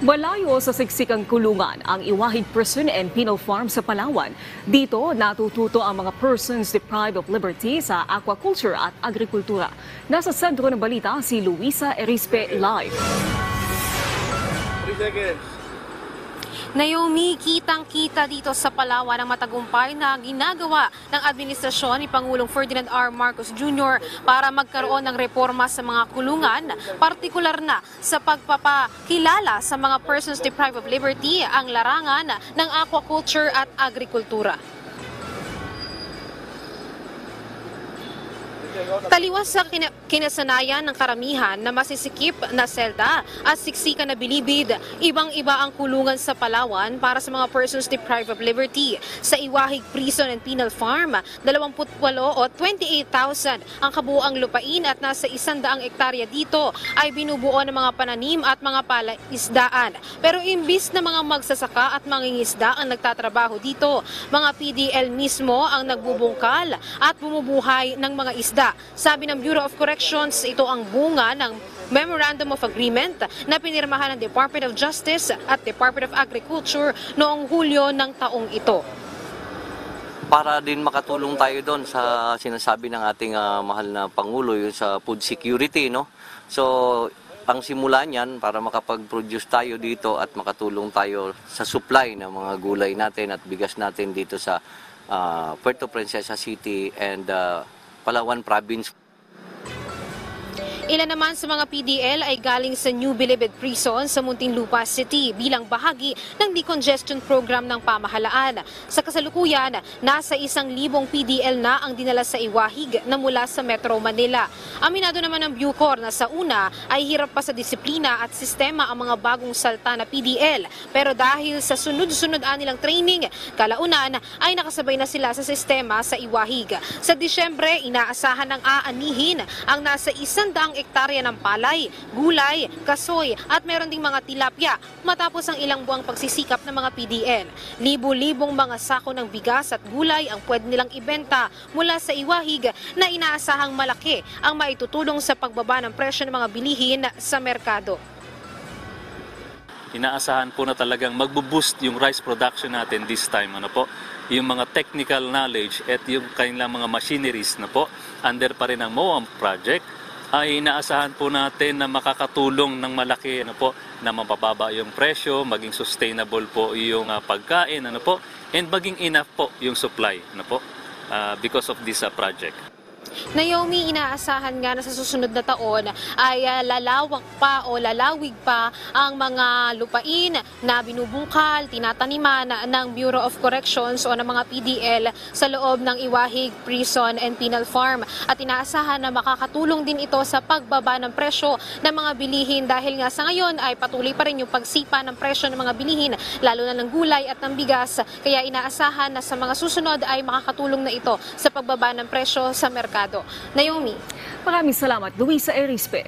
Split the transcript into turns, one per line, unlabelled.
Malayo sa siksikang kulungan ang Iwahig Prison and Penal Farm sa Palawan. Dito natututo ang mga persons deprived of liberty sa aquaculture at agrikultura. Nasa sentro ng balita si Luisa Erispe live.
3 seconds.
Naomi, kitang-kita dito sa Palawan ang matagumpay na ginagawa ng administrasyon ni Pangulong Ferdinand R. Marcos Jr. para magkaroon ng reforma sa mga kulungan, partikular na sa pagpapakilala sa mga persons deprived of liberty ang larangan ng aquaculture at agrikultura. Taliwas sa kinasanayan ng karamihan na masisikip na selda at siksikan na bilibid, ibang-iba ang kulungan sa Palawan para sa mga persons deprived of liberty. Sa Iwahig Prison and Penal Farm, 28 o 28,000 ang kabuuang lupain at nasa 100 ektarya dito ay binubuo ng mga pananim at mga palaisdaan. Pero imbis na mga magsasaka at mangingisda ang nagtatrabaho dito, mga PDL mismo ang nagbubungkal at bumubuhay ng mga isda. Sabi ng Bureau of Corrections, ito ang bunga ng Memorandum of Agreement na pinirmahan ng Department of Justice at Department of Agriculture noong Hulyo ng taong ito.
Para din makatulong tayo doon sa sinasabi ng ating mahal na Pangulo, yung sa food security, no? So, ang simula niyan para makapag-produce tayo dito at makatulong tayo sa supply ng mga gulay natin at bigas natin dito sa Puerto Princesa City and Palawan Province.
Ilan naman sa mga PDL ay galing sa New Bilibid Prison sa Muntinlupa City bilang bahagi ng decongestion program ng pamahalaan. Sa kasalukuyan, nasa 1,000 PDL na ang dinala sa Iwahig na mula sa Metro Manila. Aminado naman ng Bucor na sa una ay hirap pa sa disiplina at sistema ang mga bagong salta na PDL. Pero dahil sa sunod-sunod nilang training, kalaunan ay nakasabay na sila sa sistema sa Iwahig. Sa Disyembre, inaasahan ng aanihin ang nasa 100 ektarya ng palay, gulay, kasoy at meron ding mga tilapia matapos ang ilang buwang pagsisikap ng mga PDL. Libo-libong mga sako ng bigas at gulay ang pwede nilang ibenta mula sa Iwahig na inaasahang malaki ang maitutulong sa pagbaba ng presyo ng mga bilihin sa merkado.
Inaasahan po na talagang magbo-boost yung rice production natin this time. Yung mga technical knowledge at yung kanilang mga machineries under pa rin ang MOAM project, ay inaasahan po natin na makakatulong ng malaki na mapababa yung presyo, maging sustainable po yung pagkain and maging enough po yung supply because of this project.
Naomi, inaasahan nga na sa susunod na taon ay lalawak pa o lalawig pa ang mga lupain na binubungkal, tinataniman ng Bureau of Corrections o ng mga PDL sa loob ng Iwahig Prison and Penal Farm. At inaasahan na makakatulong din ito sa pagbaba ng presyo ng mga bilihin dahil nga sa ngayon ay patuloy pa rin yung pagsipa ng presyo ng mga bilihin, lalo na ng gulay at ng bigas. Kaya inaasahan na sa mga susunod ay makakatulong na ito sa pagbaba ng presyo sa merkado. Naomi.
Maraming salamat, Luisa Erispe.